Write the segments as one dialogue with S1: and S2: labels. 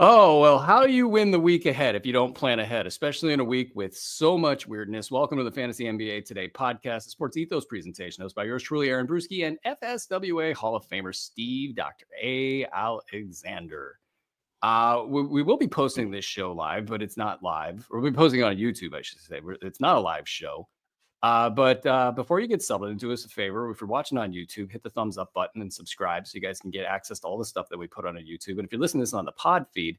S1: Oh, well, how do you win the week ahead if you don't plan ahead, especially in a week with so much weirdness? Welcome to the Fantasy NBA Today podcast, the Sports Ethos presentation hosted by yours truly, Aaron Bruski, and FSWA Hall of Famer Steve Dr. A. Alexander. We will be posting this show live, but it's not live. We'll be posting it on YouTube, I should say. It's not a live show. But before you get settled, do us a favor. If you're watching on YouTube, hit the thumbs up button and subscribe so you guys can get access to all the stuff that we put on YouTube. And if you're listening to this on the pod feed,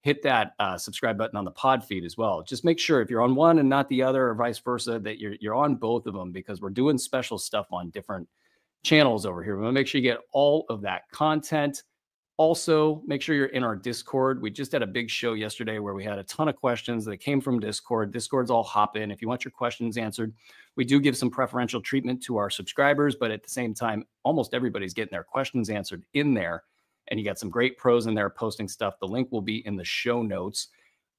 S1: hit that subscribe button on the pod feed as well. Just make sure if you're on one and not the other, or vice versa, that you're on both of them, because we're doing special stuff on different channels over here. We want to make sure you get all of that content. Also, make sure you're in our Discord. We just had a big show yesterday where we had a ton of questions that came from Discord. Discord's all hop in. If you want your questions answered, we do give some preferential treatment to our subscribers, but at the same time, almost everybody's getting their questions answered in there. And you got some great pros in there posting stuff. The link will be in the show notes.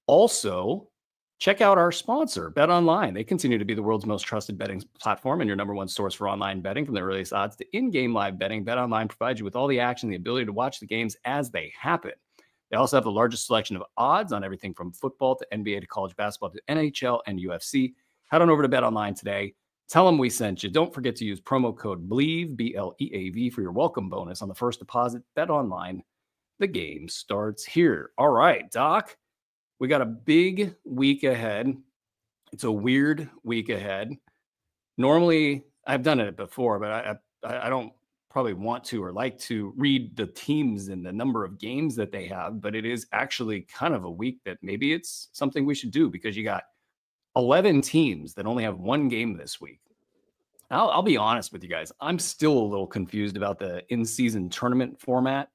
S1: Also, check out our sponsor, BetOnline. They continue to be the world's most trusted betting platform and your number one source for online betting. From the earliest odds to in-game live betting, BetOnline provides you with all the action and the ability to watch the games as they happen. They also have the largest selection of odds on everything from football to NBA to college basketball to NHL and UFC. Head on over to BetOnline today. Tell them we sent you. Don't forget to use promo code BLEAV, B-L-E-A-V, for your welcome bonus on the first deposit. BetOnline. The game starts here. All right, Doc. We got a big week ahead. It's a weird week ahead. Normally, I've done it before, but I don't probably want to or like to read the teams and the number of games that they have, but it is actually kind of a week that maybe it's something we should do, because you got 11 teams that only have one game this week. I'll be honest with you guys. I'm still a little confused about the in-season tournament format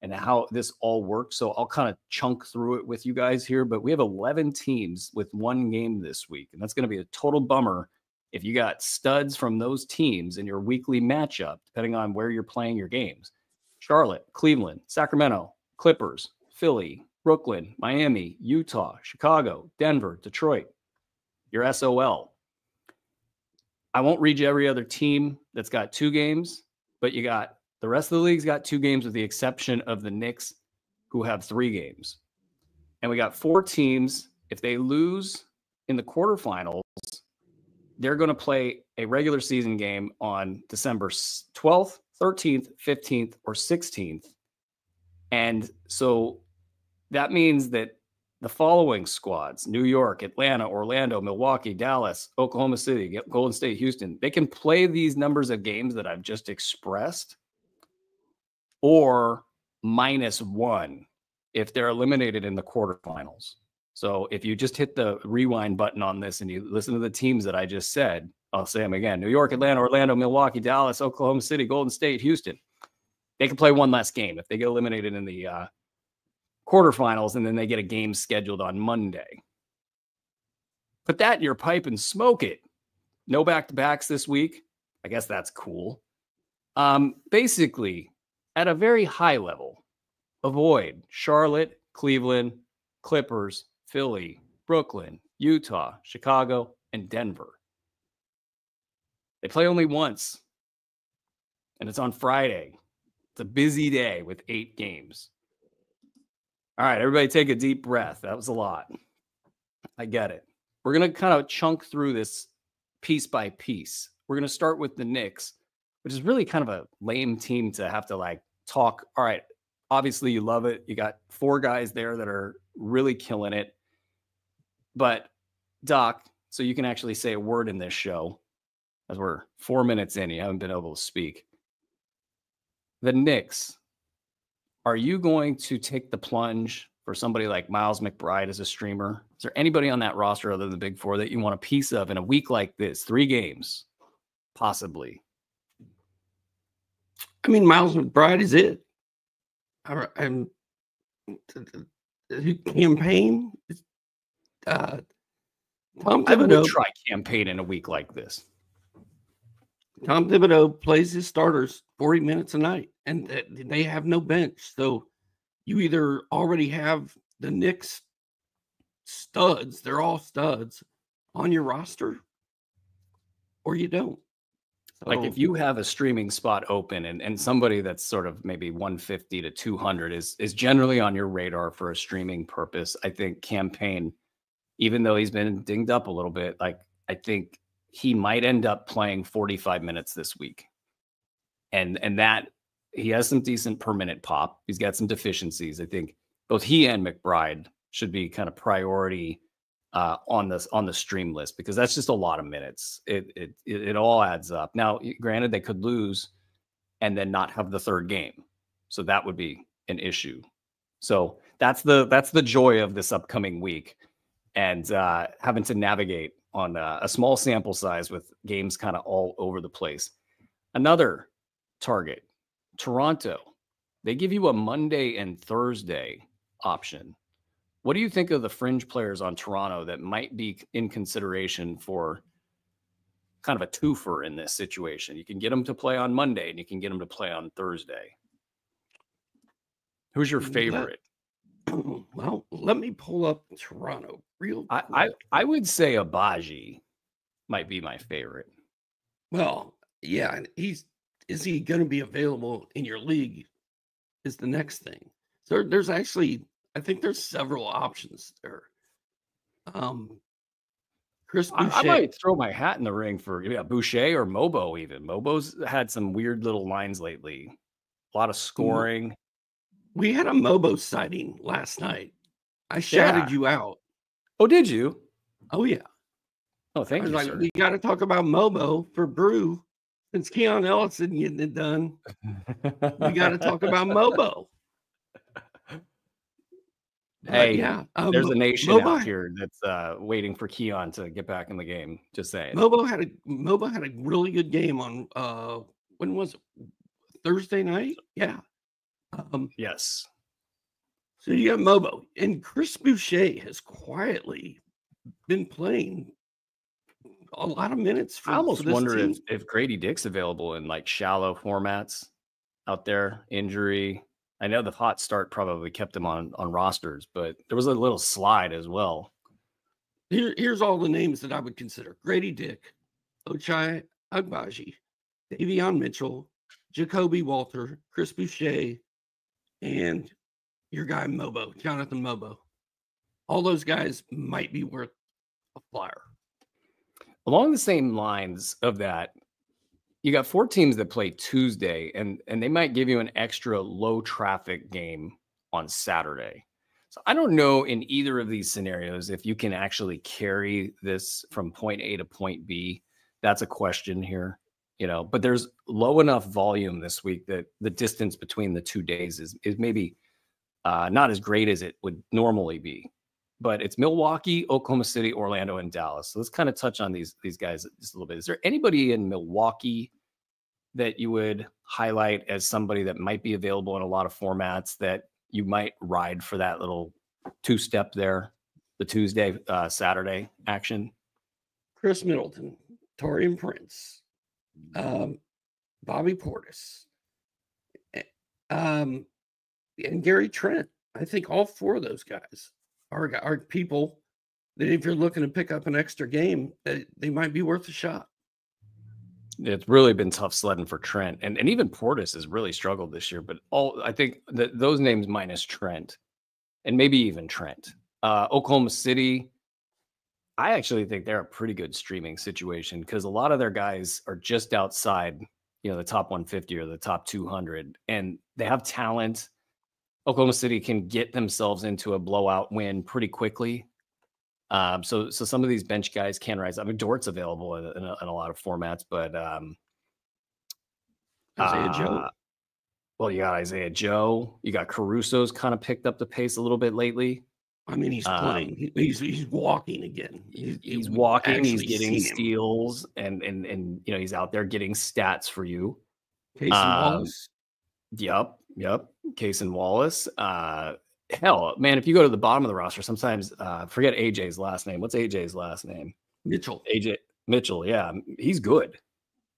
S1: and how this all works. So I'll kind of chunk through it with you guys here, but we have 11 teams with one game this week. And that's going to be a total bummer if you got studs from those teams in your weekly matchup, depending on where you're playing your games. Charlotte, Cleveland, Sacramento, Clippers, Philly, Brooklyn, Miami, Utah, Chicago, Denver, Detroit. Your SOL. I won't read you every other team that's got two games, but you got the rest of the league's got two games with the exception of the Knicks, who have 3 games. And we got 4 teams. If they lose in the quarterfinals, they're going to play a regular season game on December 12th, 13th, 15th, or 16th. And so that means that the following squads, New York, Atlanta, Orlando, Milwaukee, Dallas, Oklahoma City, Golden State, Houston, they can play these numbers of games that I've just expressed, or -1 if they're eliminated in the quarterfinals. So if you just hit the rewind button on this and you listen to the teams that I just said, I'll say them again: New York, Atlanta, Orlando, Milwaukee, Dallas, Oklahoma City, Golden State, Houston. They can play one less game if they get eliminated in the quarterfinals, and then they get a game scheduled on Monday. Put that in your pipe and smoke it. No back-to-backs this week. I guess that's cool. Basically, at a very high level, avoid Charlotte, Cleveland, Clippers, Philly, Brooklyn, Utah, Chicago, and Denver. They play only once, and it's on Friday. It's a busy day with 8 games. All right, everybody take a deep breath. That was a lot. I get it. We're going to kind of chunk through this piece by piece. We're going to start with the Knicks, which is really kind of a lame team to have to like talk. All right, obviously you love it. You got 4 guys there that are really killing it. But Doc, so you can actually say a word in this show, as we're 4 minutes in, you haven't been able to speak. The Knicks. Are you going to take the plunge for somebody like Miles McBride as a streamer? Is there anybody on that roster other than the Big Four that you want a piece of in a week like this? 3 games, possibly.
S2: I mean, Miles McBride is it. I'm campaign. Tom Thibodeau.
S1: I would try campaign in a week like this.
S2: Tom Thibodeau plays his starters 40 minutes a night, and they have no bench. So you either already have the Knicks studs, they're all studs, on your roster, or you don't.
S1: Like
S2: So
S1: if you have a streaming spot open and somebody that's sort of maybe 150 to 200 is generally on your radar for a streaming purpose, I think Campaign, even though he's been dinged up a little bit, like I think he might end up playing 45 minutes this week. And that he has some decent per minute pop. He's got some deficiencies. I think both he and McBride should be kind of priority on the stream list because that's just a lot of minutes. It all adds up. Now, granted, they could lose and then not have the third game, so that would be an issue. So that's the joy of this upcoming week, and having to navigate on a small sample size with games kind of all over the place. Another target, Toronto. They give you a Monday and Thursday option. What do you think of the fringe players on Toronto that might be in consideration for kind of a twofer in this situation? You can get them to play on Monday and you can get them to play on Thursday. Who's your favorite?
S2: Well, let me pull up Toronto real quick.
S1: I would say Abaji might be my favorite.
S2: Well, yeah, is he going to be available in your league is the next thing. So there's actually, I think there's several options there. Chris Boucher.
S1: I might throw my hat in the ring for Boucher or Mobo even. Mobo's had some weird little lines lately. A lot of scoring.
S2: We had a Mobo sighting last night. I shouted you out.
S1: Oh, did you?
S2: Oh, yeah.
S1: Oh, thank you, sir.
S2: We got to talk about Mobo for Brew. Since Keon Ellis isn't getting it done, we got to talk about Mobo.
S1: Hey, yeah, there's a nation out here that's waiting for Keon to get back in the game. Just saying.
S2: Mobo had a really good game on when was it? Thursday night? Yeah.
S1: Yes.
S2: So you got Mobo, and Chris Boucher has quietly been playing a lot of minutes.
S1: I almost wonder if Grady Dick's available in like shallow formats out there. Injury. I know the hot start probably kept him on rosters, but there was a little slide as well.
S2: Here's all the names that I would consider: Grady Dick, Ochai Agbaji, Davion Mitchell, Jacoby Walter, Chris Boucher, and your guy Mobo, Jonathan Mobo. All those guys might be worth a flyer.
S1: Along the same lines of that, you got 4 teams that play Tuesday, and they might give you an extra low traffic game on Saturday. So I don't know in either of these scenarios if you can actually carry this from point A to point B. That's a question here, but there's low enough volume this week that the distance between the 2 days is maybe not as great as it would normally be. But it's Milwaukee, Oklahoma City, Orlando, and Dallas. So let's kind of touch on these guys just a little bit. Is there anybody in Milwaukee that you would highlight as somebody that might be available in a lot of formats that you might ride for that little two-step there, the Tuesday, Saturday action?
S2: Chris Middleton, Taurean Prince, Bobby Portis, and Gary Trent. I think all 4 of those guys are people that if you're looking to pick up an extra game, they might be worth a shot.
S1: It's really been tough sledding for Trent, and even Portis has really struggled this year. But I think that those names minus Trent, and maybe even Trent, Oklahoma City, I actually think they're a pretty good streaming situation because a lot of their guys are just outside, the top 150 or the top 200, and they have talent. Oklahoma City can get themselves into a blowout win pretty quickly. So some of these bench guys can rise. I mean, Dort's available in a lot of formats, but
S2: Isaiah Joe.
S1: Well, you got Isaiah Joe. You got Caruso's kind of picked up the pace a little bit lately.
S2: I mean, he's playing. He's walking again.
S1: He's walking. He's getting steals, and he's out there getting stats for you.
S2: Casey Wallace.
S1: Yep. Casey Wallace. Hell, man, if you go to the bottom of the roster, sometimes forget AJ's last name. What's AJ's last name?
S2: Mitchell.
S1: AJ Mitchell. Yeah, he's good.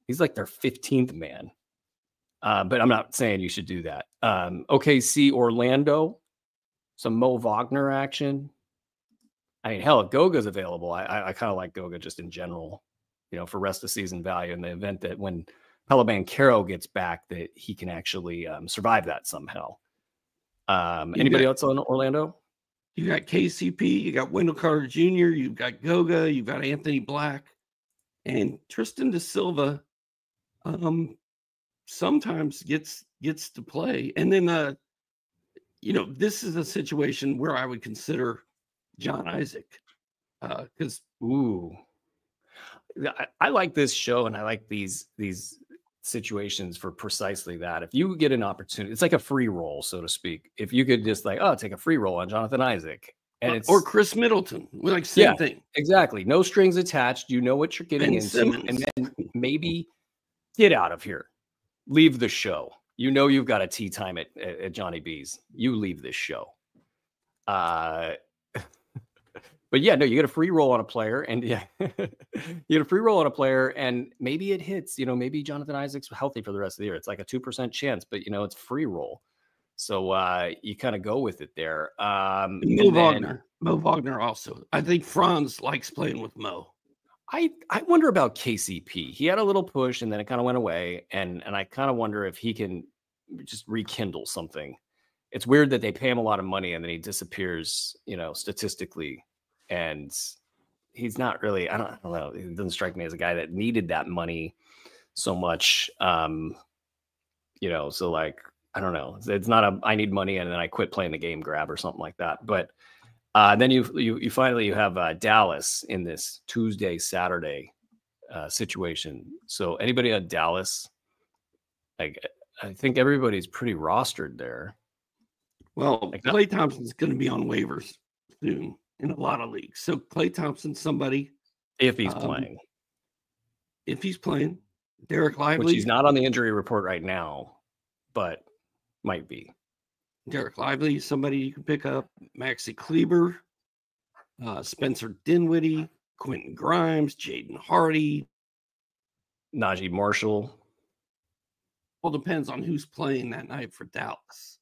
S1: He's like their 15th man. But I'm not saying you should do that. OKC Orlando, some Mo Wagner action. I mean, hell, if Goga's available, I kind of like Goga just in general. for rest of season value in the event that when Pelaban-Caro gets back, that he can actually survive that somehow. Anybody else on Orlando?
S2: You got KCP, you got Wendell Carter Jr., you've got Goga, you've got Anthony Black, and Tristan Da Silva sometimes gets to play. And then, this is a situation where I would consider John Isaac. Because
S1: I like this show, and I like these situations for precisely that. If you get an opportunity, it's like a free roll, so to speak. If you could just take a free roll on Jonathan Isaac, and
S2: or Chris Middleton, same thing.
S1: Exactly. No strings attached. You know what you're getting into,
S2: Simmons.
S1: and then maybe get out of here. Leave the show. You've got a tea time at Johnny B's. You leave this show. But yeah, no, you get a free roll on a player, and you get a free roll on a player, and maybe it hits. Maybe Jonathan Isaac's healthy for the rest of the year. It's like a 2% chance, but it's free roll, so you kind of go with it there.
S2: Mo Wagner also. I think Franz likes playing with Mo.
S1: I wonder about KCP. He had a little push, and then it kind of went away, and I kind of wonder if he can just rekindle something. It's weird that they pay him a lot of money, and then he disappears, statistically. And he's not really, I don't know. It doesn't strike me as a guy that needed that money so much. So like, I don't know. It's not I need money and then I quit playing the game grab or something like that. But then you finally have Dallas in this Tuesday, Saturday situation. So anybody on Dallas, I think everybody's pretty rostered there.
S2: Well, Klay Thompson's going to be on waivers soon in a lot of leagues. So Klay Thompson's somebody.
S1: If he's playing.
S2: Derek Lively.
S1: Which he's not on the injury report right now, but might be.
S2: Derek Lively is somebody you can pick up. Maxi Kleber, Spencer Dinwiddie, Quentin Grimes, Jaden Hardy.
S1: Najee Marshall.
S2: All depends on who's playing that night for Dallas.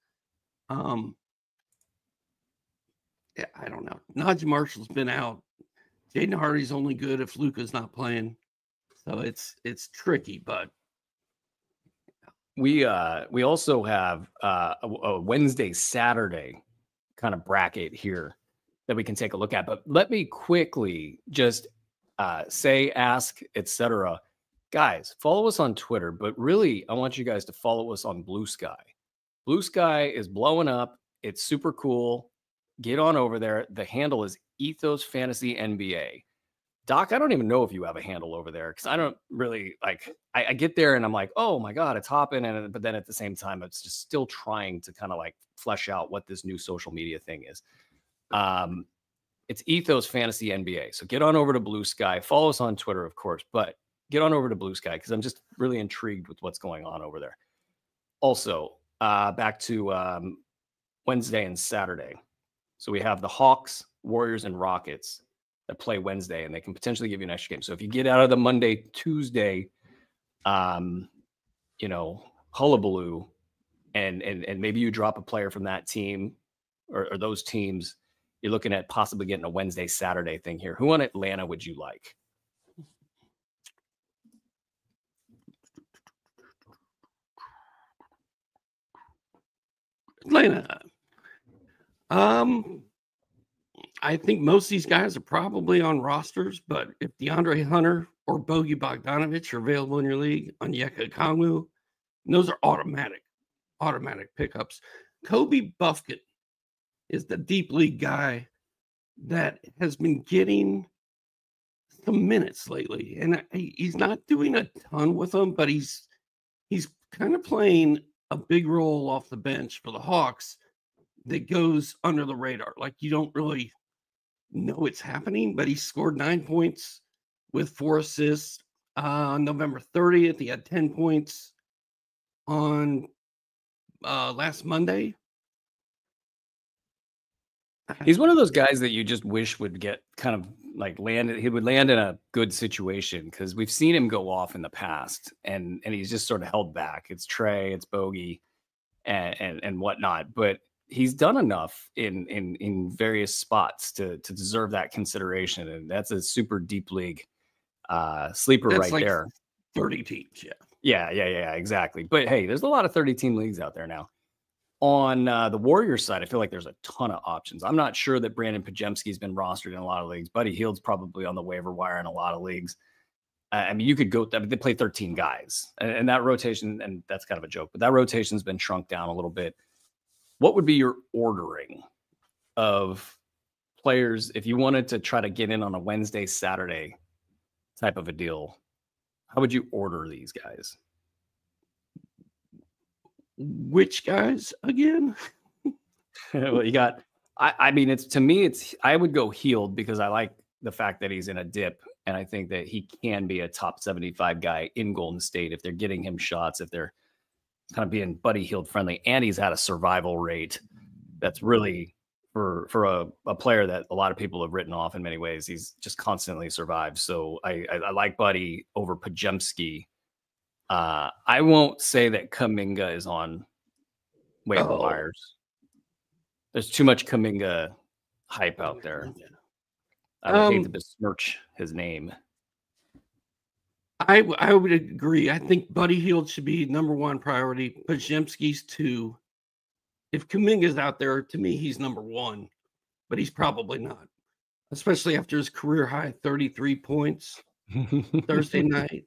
S2: Yeah, I don't know. Najee Marshall's been out. Jaden Hardy's only good if Luka's not playing. So it's tricky, but
S1: we also have a Wednesday, Saturday kind of bracket here that we can take a look at. But let me quickly just ask, etc. Guys, follow us on Twitter, but really I want you guys to follow us on Blue Sky. Blue Sky is blowing up. It's super cool. Get on over there. The handle is Ethos Fantasy NBA. Doc, I don't even know if you have a handle over there because I don't really I get there and I'm like, oh my God, it's hopping. But then at the same time, it's just still trying to kind of flesh out what this new social media thing is. It's Ethos Fantasy NBA. So get on over to Blue Sky. Follow us on Twitter, of course, but get on over to Blue Sky because I'm just really intrigued with what's going on over there. Also, back to Wednesday and Saturday. So we have the Hawks, Warriors, and Rockets that play Wednesday, and they can potentially give you an extra game. So if you get out of the Monday, Tuesday, hullabaloo, and maybe you drop a player from that team or those teams, you're looking at possibly getting a Wednesday, Saturday thing here. Who on Atlanta would you like?
S2: Atlanta. I think most of these guys are probably on rosters, but if DeAndre Hunter or Bogey Bogdanovic are available in your league, Onyeka Okongwu, those are automatic pickups. Kobe Buffkin is the deep league guy that has been getting some minutes lately, and he's not doing a ton with them, but he's kind of playing a big role off the bench for the Hawks that goes under the radar. Like you don't really know it's happening, but he scored 9 points with 4 assists on November 30th. He had 10 points on last Monday.
S1: He's one of those guys that you just wish would get kind of landed. He would land in a good situation because we've seen him go off in the past, and he's just sort of held back. It's Trey, it's Bogey, and whatnot, but he's done enough in various spots to deserve that consideration, and that's a super deep league Sleeper
S2: That's
S1: right
S2: like
S1: there.
S2: 30 teams. Yeah.
S1: Yeah, exactly. But hey, there's a lot of 30-team leagues out there now. On the Warriors side, I feel like there's a ton of options. I'm not sure that Brandon Pajemski's been rostered in a lot of leagues. Buddy Hield's probably on the waiver wire in a lot of leagues. I mean, you could go. I mean, they play 13 guys, and that rotation, and that's kind of a joke, but that rotation's been shrunk down a little bit. What would be your ordering of players if you wanted to try to get in on a Wednesday, Saturday type of a deal? How would you order these guys?
S2: Which guys again?
S1: Well, you got. I mean, it's to me, it's. I would go Hield because I like the fact that he's in a dip, and I think that he can be a top 75 guy in Golden State if they're getting him shots, if they're kind of being Buddy Hield friendly, and he's at a survival rate that's really for a player that a lot of people have written off in many ways. He's just constantly survived. So I like Buddy over Pajemski. I won't say that Kuminga is on waiver wires. There's too much Kuminga hype out there. I would hate to besmirch his name.
S2: I would agree. I think Buddy Hield should be number one priority. Pajemski's 2. If Kuminga's out there, to me, he's number 1, but he's probably not, especially after his career high 33 points Thursday night.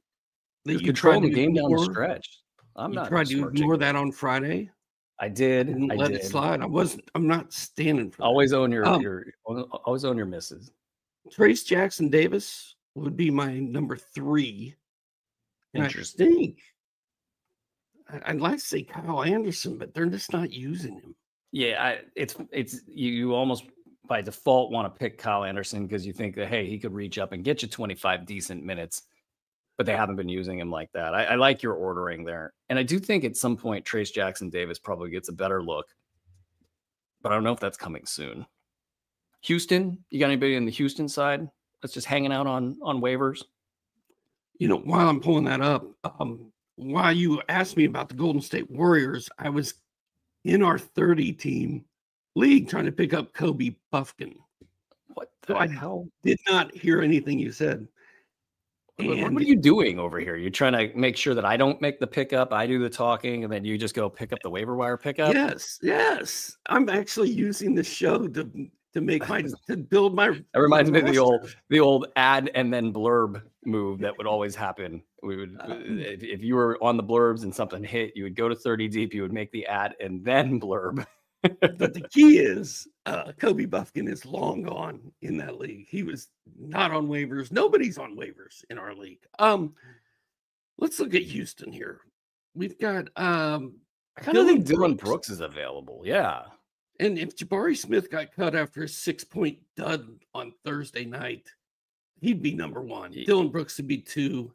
S1: That you tried the game down the stretch. I'm not
S2: tried to ignore that on Friday.
S1: I did.
S2: I let it slide. I'm not standing for
S1: always own your always own your misses.
S2: Trace Jackson Davis would be my number 3. And
S1: Interesting.
S2: I'd like to say Kyle Anderson, but they're just not using him.
S1: Yeah, it's you almost by default want to pick Kyle Anderson because you think that, hey, he could reach up and get you 25 decent minutes, but they haven't been using him like that. I like your ordering there. And I do think at some point Trace Jackson Davis probably gets a better look, but I don't know if that's coming soon. Houston, you got anybody in the Houston side that's just hanging out on waivers?
S2: You know, while I'm pulling that up, while you asked me about the Golden State Warriors, I was in our 30-team league trying to pick up Kobe Buffkin.
S1: What the hell?
S2: Did not hear anything you said.
S1: And what are you doing over here? You're trying to make sure that I don't make the pickup, I do the talking, and then you just go pick up the waiver wire pickup?
S2: Yes. I'm actually using the show to make to build my.
S1: That reminds me of the old add and then blurb move that would always happen. We would if you were on the blurbs and something hit, you would go to 30 deep, you would make the add and then blurb.
S2: But the key is Kobe Buffkin is long gone in that league. He was not on waivers. Nobody's on waivers in our league. Let's look at Houston here. We've got
S1: I kind of think Dylan Brooks is available. Yeah.
S2: And if Jabari Smith got cut after a 6-point dud on Thursday night, he'd be number 1. Dylan Brooks would be 2.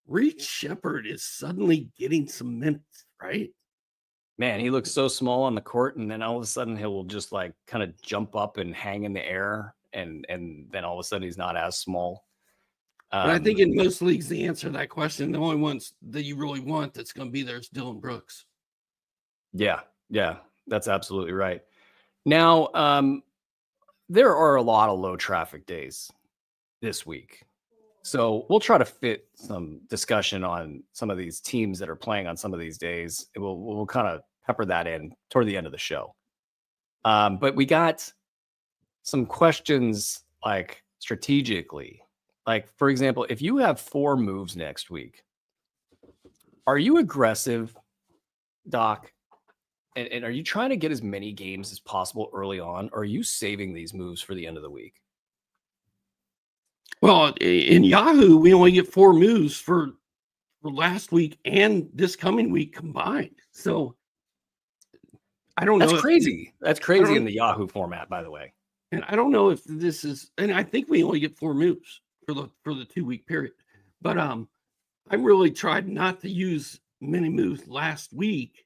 S2: Reed Shepherd is suddenly getting some minutes, right?
S1: Man, he looks so small on the court, and then all of a sudden he'll just like kind of jump up and hang in the air, and then all of a sudden he's not as small.
S2: But I think in most leagues, the answer to that question, the only ones that you really want that's going to be there is Dylan Brooks.
S1: Yeah, that's absolutely right. Now, there are a lot of low traffic days this week. So we'll try to fit some discussion on some of these teams that are playing on some of these days. We'll kind of pepper that in toward the end of the show. But we got some questions like strategically. Like, for example, if you have 4 moves next week, are you aggressive, Doc? And are you trying to get as many games as possible early on? Or are you saving these moves for the end of the week?
S2: Well, in Yahoo, we only get 4 moves for last week and this coming week combined. So I don't know.
S1: That's crazy. That's crazy in the Yahoo format, by the way.
S2: And I don't know if this is, and I think we only get 4 moves for the 2-week period. But I really tried not to use many moves last week,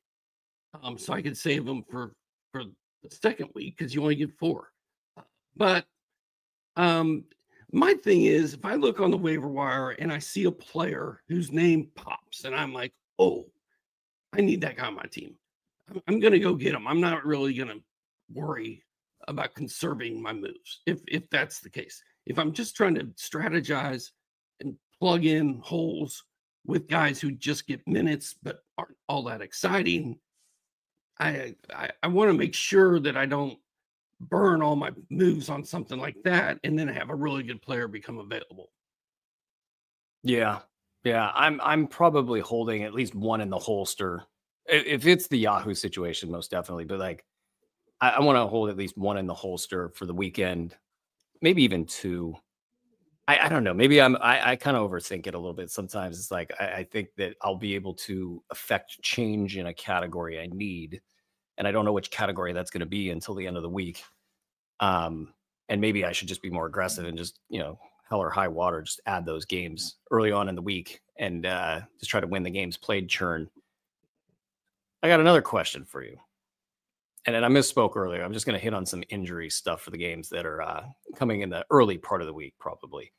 S2: so I could save them for the second week because you only get 4. But my thing is, if I look on the waiver wire and I see a player whose name pops, and I'm like, oh, I need that guy on my team, I'm going to go get him. I'm not really going to worry about conserving my moves if that's the case. If I'm just trying to strategize and plug in holes with guys who just get minutes but aren't all that exciting. I want to make sure that I don't burn all my moves on something like that and then have a really good player become available.
S1: Yeah. Yeah. I'm probably holding at least one in the holster. If it's the Yahoo situation, most definitely. But like I want to hold at least one in the holster for the weekend, maybe even two. I don't know. Maybe I kind of overthink it a little bit. Sometimes it's like I think that I'll be able to affect change in a category I need. And I don't know which category that's going to be until the end of the week. And maybe I should just be more aggressive and just, hell or high water, just add those games early on in the week and just try to win the games played churn. I got another question for you. And then I misspoke earlier. I'm just going to hit on some injury stuff for the games that are coming in the early part of the week, probably.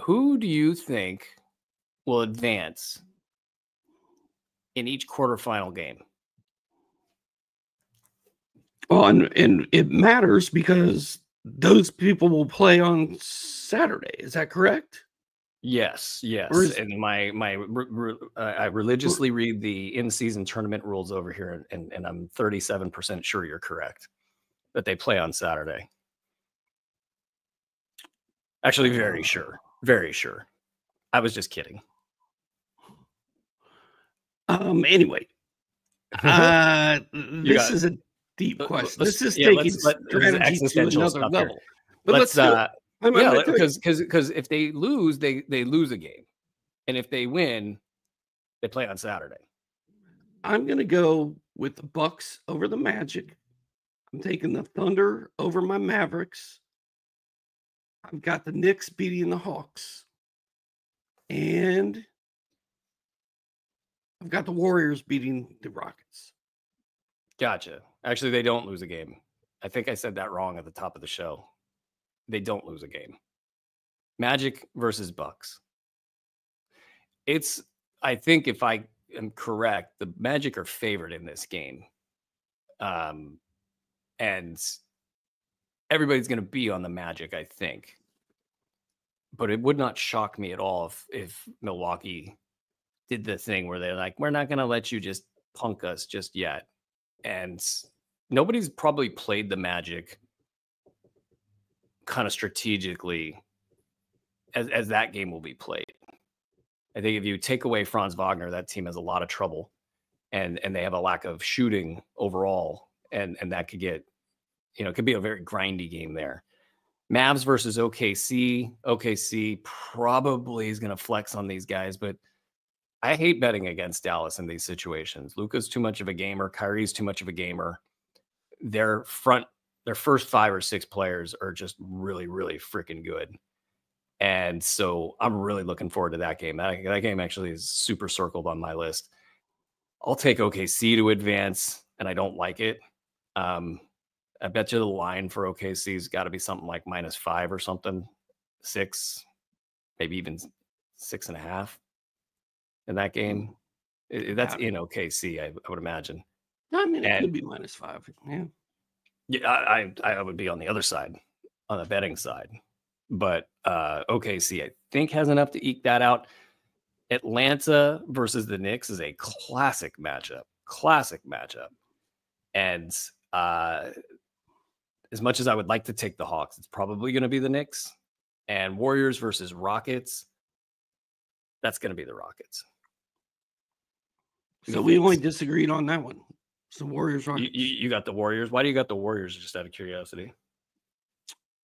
S1: Who do you think will advance in each quarterfinal game?
S2: Well, and it matters because those people will play on Saturday. Is that correct?
S1: Yes. And I religiously read the in-season tournament rules over here, and I'm 37% sure you're correct that they play on Saturday. Actually, very sure. Very sure. I was just kidding.
S2: Anyway, this is a deep question. This is taking strategy to another level. But let's
S1: because if they lose, they lose a game, and if they win, they play on Saturday.
S2: I'm going to go with the Bucks over the Magic. I'm taking the Thunder over my Mavericks. I've got the Knicks beating the Hawks, and I've got the Warriors beating the Rockets.
S1: Gotcha. Actually, they don't lose a game. I think I said that wrong at the top of the show. They don't lose a game. Magic versus Bucks. I think if I am correct, the Magic are favored in this game. And everybody's going to be on the Magic, I think. But it would not shock me at all if Milwaukee did the thing where they're like, we're not going to let you just punk us just yet. And nobody's probably played the Magic kind of strategically as that game will be played. I think if you take away Franz Wagner, that team has a lot of trouble, and they have a lack of shooting overall, and that could get, it could be a very grindy game there. Mavs versus OKC. OKC probably is going to flex on these guys, but I hate betting against Dallas in these situations. Luka's too much of a gamer. Kyrie's too much of a gamer. Their first 5 or 6 players are just really, really freaking good. And so I'm really looking forward to that game. That game actually is super circled on my list. I'll take OKC to advance, and I don't like it. I bet you the line for OKC's got to be something like -5 or something, 6, maybe even 6.5 in that game. That's in OKC, I would imagine.
S2: I mean, it could be -5. Yeah.
S1: Yeah, I would be on the other side, on the betting side. But OKC, I think, has enough to eke that out. Atlanta versus the Knicks is a classic matchup. And as much as I would like to take the Hawks, it's probably going to be the Knicks. And Warriors versus Rockets, that's going to be the Rockets.
S2: So we only disagreed on that one. So Warriors, Rockets.
S1: You got the Warriors. Why do you got the Warriors? Just out of curiosity.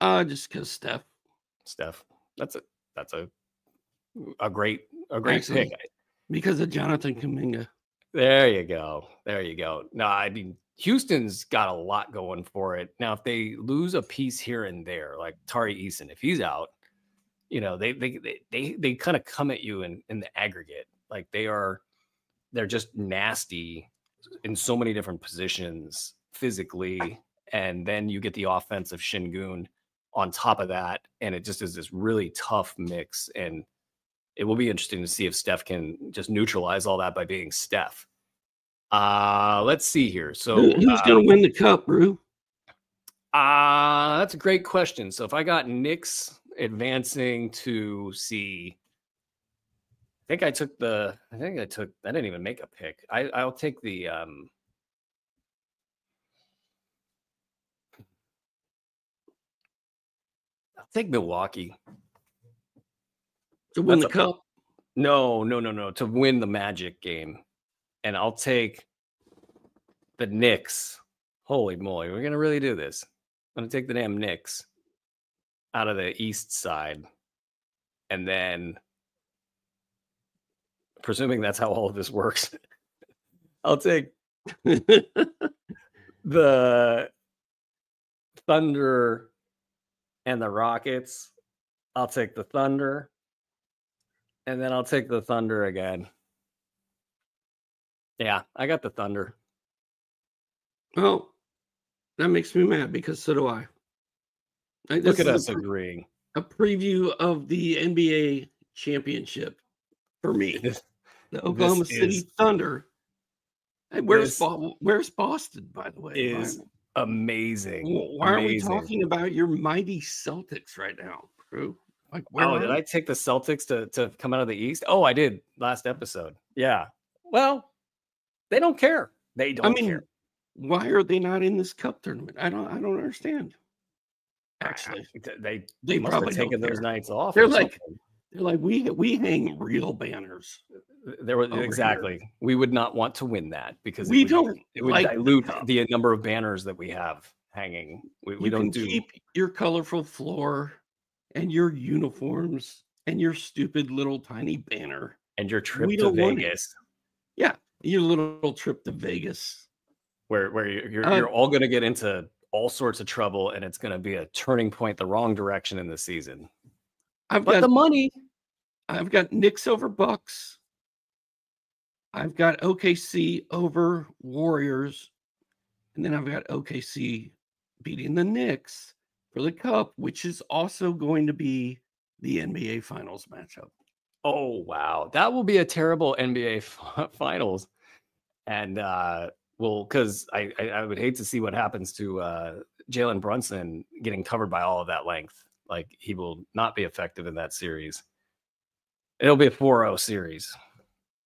S2: Just because
S1: Steph. That's a great pick.
S2: Because of Jonathan Kuminga.
S1: There you go. No, I mean, Houston's got a lot going for it. Now, if they lose a piece here and there, like Tari Eason, if he's out, they kind of come at you in the aggregate. Like they're just nasty in so many different positions physically. And then you get the offense of Şengün on top of that. And it just is this really tough mix. And it will be interesting to see if Steph can just neutralize all that by being Steph. Let's see here. So
S2: who's going to win the cup, Brew?
S1: That's a great question. So if I got Knicks advancing to see. I didn't even make a pick. I'll take the I'll take Milwaukee
S2: to win the cup.
S1: No, to win the Magic game. And I'll take the Knicks. Holy moly, we're gonna really do this. I'm gonna take the damn Knicks out of the East side, and then, presuming that's how all of this works, I'll take the Thunder and the Rockets. I'll take the Thunder, and then I'll take the Thunder again. Yeah, I got the Thunder.
S2: Well, that makes me mad because so do I.
S1: Look at us agreeing.
S2: A preview of the NBA championship for me. The Oklahoma City Thunder. Hey, where's Boston, by the way?
S1: Is amazing.
S2: Why are we talking about your mighty Celtics right now, Drew? Like,
S1: did I take the Celtics to come out of the East? Oh, I did last episode. Yeah. Well, they don't care. They don't care.
S2: Why are they not in this cup tournament? I don't understand. Actually,
S1: they must have taken those nights off.
S2: They're like we hang real banners.
S1: Exactly.
S2: Here.
S1: We would not want to win that because
S2: it would
S1: dilute the number of banners that we have hanging. We don't
S2: keep your colorful floor and your uniforms and your stupid little tiny banner
S1: and your trip to Vegas.
S2: Yeah, your little trip to Vegas,
S1: where you're all going to get into all sorts of trouble, and it's going to be a turning point the wrong direction in the season.
S2: I've got
S1: the money.
S2: I've got Knicks over Bucks. I've got OKC over Warriors. And then I've got OKC beating the Knicks for the cup, which is also going to be the NBA Finals matchup.
S1: Oh, wow. That will be a terrible NBA Finals. And, because I would hate to see what happens to Jalen Brunson getting covered by all of that length. Like, he will not be effective in that series. It'll be a 4-0 series.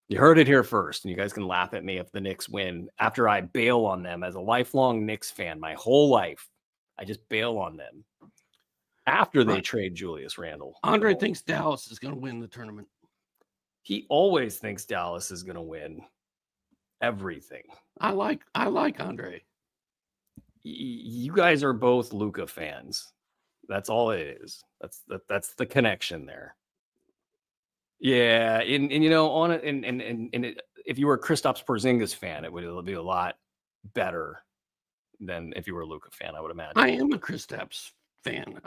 S1: You heard it here first, and you guys can laugh at me if the Knicks win. After I bail on them as a lifelong Knicks fan, my whole life, I just bail on them after they trade Julius Randle.
S2: Andre thinks Dallas is going to win the tournament.
S1: He always thinks Dallas is going to win everything.
S2: I like Andre.
S1: You guys are both Luka fans. That's all it is. That's the connection there. Yeah, and you know, on it, and if you were a Kristaps Porzingis fan, it would be a lot better than if you were a Luka fan, I would imagine.
S2: I am a Kristaps fan.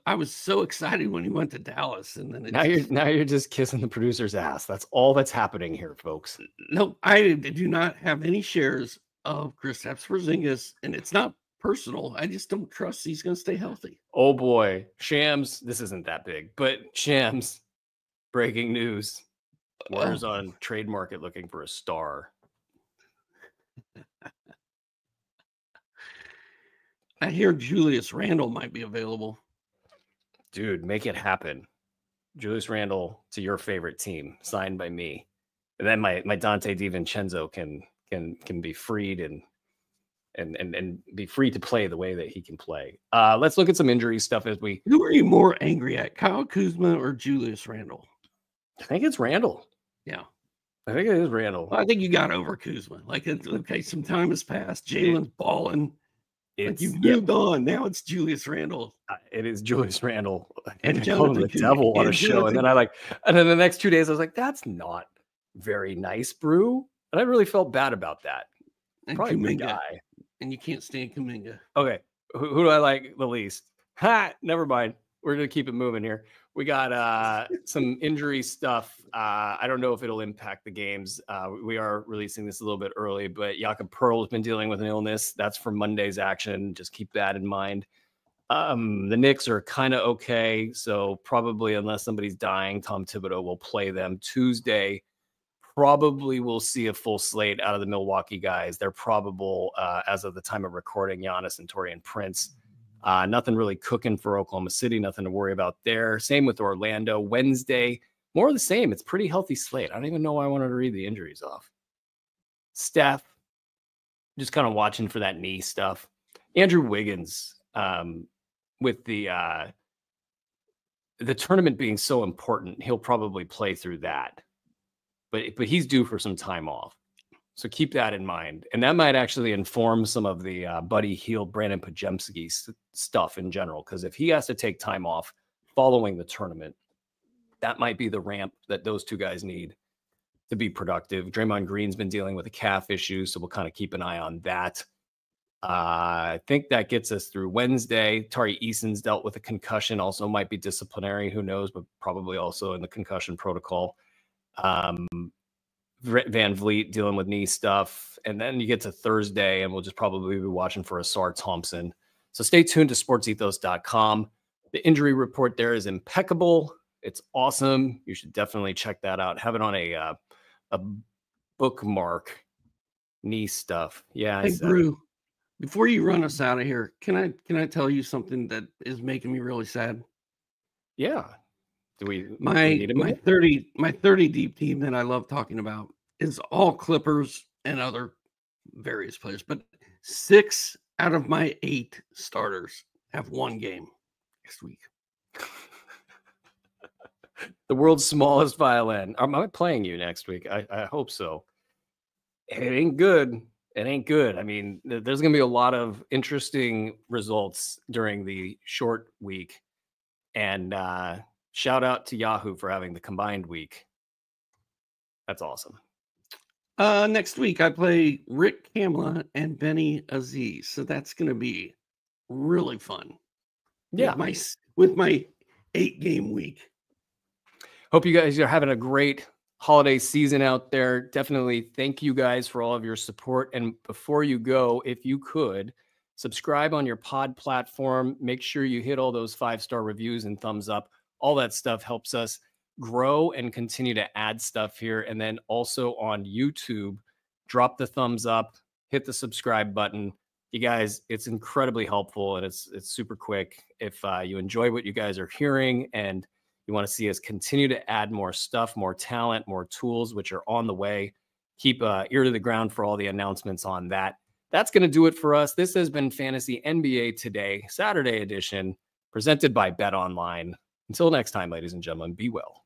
S2: I was so excited when he went to Dallas, and then
S1: now you're just kissing the producer's ass. That's all that's happening here, folks.
S2: No, I do not have any shares of Kristaps Porzingis, and it's not personal. I just don't trust he's going to stay healthy.
S1: Oh boy, Shams, this isn't that big, but Shams. Breaking news. Warriors on trade market looking for a star.
S2: I hear Julius Randle might be available.
S1: Dude, make it happen. Julius Randle to your favorite team, signed by me. And then my Dante DiVincenzo can be freed and be free to play the way that he can play. Let's look at some injury stuff as we.
S2: Who are you more angry at, Kyle Kuzma or Julius Randle?
S1: I think it's Randle.
S2: Yeah.
S1: I think it is Randle.
S2: Well, I think you got over Kuzma. Like, okay, some time has passed. Jalen's balling. Like, you've moved on. Now it's Julius Randle.
S1: It is Julius Randle.
S2: And
S1: the devil on a show. And then the next 2 days, I was like, that's not very nice, Brew. And I really felt bad about that.
S2: And
S1: probably
S2: Kuminga.
S1: the guy.
S2: And you can't stand Kuminga.
S1: Okay. Who do I like the least? Never mind. We're going to keep it moving here. We got some injury stuff. I don't know if it'll impact the games. We are releasing this a little bit early, but Jakob Perl has been dealing with an illness. That's for Monday's action. Just keep that in mind. The Knicks are kind of okay. So probably unless somebody's dying, Tom Thibodeau will play them Tuesday. Probably we'll see a full slate out of the Milwaukee guys. They're probable, as of the time of recording, Giannis and Taurean Prince. Nothing really cooking for Oklahoma City. Nothing to worry about there. Same with Orlando. Wednesday, more of the same. It's pretty healthy slate. I don't even know why I wanted to read the injuries off. Steph, just kind of watching for that knee stuff. Andrew Wiggins, with the tournament being so important, he'll probably play through that. But he's due for some time off. So keep that in mind. And that might actually inform some of the Buddy Hield, Brandon Pajemski stuff in general. Because if he has to take time off following the tournament, that might be the ramp that those two guys need to be productive. Draymond Green's been dealing with a calf issue, so we'll kind of keep an eye on that. I think that gets us through Wednesday. Tari Eason's dealt with a concussion, also might be disciplinary, who knows, but probably also in the concussion protocol. Van Vliet dealing with knee stuff. And then you get to Thursday, and we'll just probably be watching for Asar Thompson. So stay tuned to sportsethos.com. The injury report there is impeccable. It's awesome. You should definitely check that out. Have it on a bookmark. Knee stuff. Yeah.
S2: Hey, Brew, before you run us out of here, can I tell you something that is making me really sad?
S1: Yeah.
S2: My 30 deep team that I love talking about is all Clippers and other various players, but 6 out of my 8 starters have one game next week.
S1: The world's smallest violin. Am I playing you next week? I hope so. It ain't good. It ain't good. I mean, there's going to be a lot of interesting results during the short week. And shout out to Yahoo for having the combined week. That's awesome.
S2: Next week, I play Rick Kamla and Benny Aziz. So that's going to be really fun.
S1: Yeah.
S2: With my 8-game week.
S1: Hope you guys are having a great holiday season out there. Definitely thank you guys for all of your support. And before you go, if you could subscribe on your pod platform, make sure you hit all those 5-star reviews and thumbs up. All that stuff helps us grow and continue to add stuff here. And then also on YouTube, drop the thumbs up, hit the subscribe button. You guys, it's incredibly helpful, and it's super quick. If you enjoy what you guys are hearing and you want to see us continue to add more stuff, more talent, more tools, which are on the way, keep ear to the ground for all the announcements on that. That's going to do it for us. This has been Fantasy NBA Today, Saturday edition, presented by Bet Online. Until next time, ladies and gentlemen, be well.